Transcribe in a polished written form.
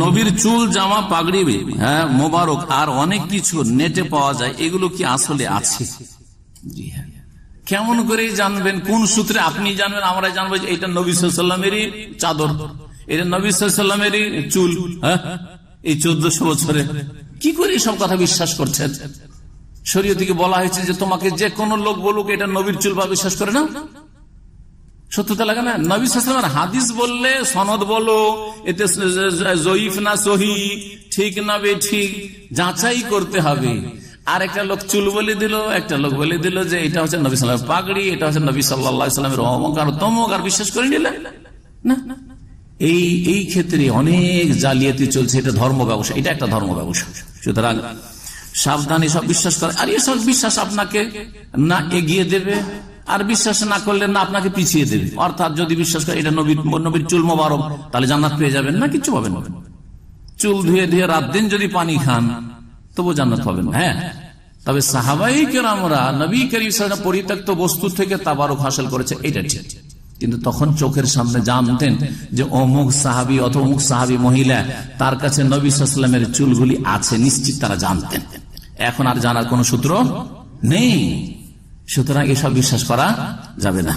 নবীর চুল, জামা, পাগড়ি, হ্যাঁ মোবারক আর অনেক কিছু নেটে পাওয়া যায়, এগুলো কি আসলে আছে? জি হ্যাঁ। কেমন করে জানবেন? কোন সূত্রে আপনি জানবেন? আমরা জানবো যে এটা নবী সাল্লাল্লাহু আলাইহি ওয়াসাল্লামেরই চাদর, এটা নবী সাল্লাল্লাহু আলাইহি ওয়াসাল্লামেরই চুল, হ্যাঁ এই 1400 বছরে। কি করে সব কথা বিশ্বাস করছেন? শরীয়ত থেকে বলা হয়েছে যে তোমাকে যে কোনো লোক বলুক এটা নবীর চুল, বা বিশ্বাস করে না? সত্যতা লাগে না? নবী সাল্লাল্লাহু আলাইহি ওয়াসাল্লামের হাদিস বললে সনদ বলো, এতে জয়ীফ না সহি, ঠিক না বেঠিক যাচাই করতে হবে। আর একটা লোক চুল বলে দিল, একটা লোক বলে দিল যে এটা হচ্ছে নবী সাল্লাল্লাহু আলাইহি ওয়াসাল্লামের পাগড়ি, এটা হচ্ছে নবী সাল্লাল্লাহু আলাইহি ওয়াসাল্লামের অমুক আর তমুক, আর বিশ্বাস করে নিলেন না। এই ক্ষেত্রে অনেক জালিয়াতি চলছে। এটা ধর্ম ব্যবসা, এটা একটা ধর্ম ব্যবসা। সুতরাং সাবধানে সব বিশ্বাস করে। আর এসব বিশ্বাস আপনাকে না এগিয়ে দেবে, আর বিশ্বাস না করলে না আপনাকে পিছিয়ে দেবে। অর্থাৎ যদি বিশ্বাস করে এটা নবীর চুল মোবারক, তাহলে জান্নাত পেয়ে যাবেন না, কিচ্ছু পাবেন না। চুল ধুয়ে ধুয়ে রাত দিন যদি পানি খান তবু জান্নাত পাবেন। হ্যাঁ, তবে সাহাবায়ে কেরামরা নবী করিম সাল্লাল্লাহু আলাইহি ওয়াসাল্লাম পরিত্যক্ত বস্তু থেকে তাবারুক হাসিল করেছে, এটা ঠিক। কিন্তু তখন চোখের সামনে জানতেন যে অমুক সাহাবী অথবা অমুক সাহাবী মহিলা, তার কাছে নবী সাল্লাল্লাহু আলাইহি ওয়াসাল্লামের চুলগুলি আছে, নিশ্চিত তারা জানতেন। এখন আর জানার কোন সূত্র নেই। সুতরাং এসব বিশ্বাস করা যাবে না।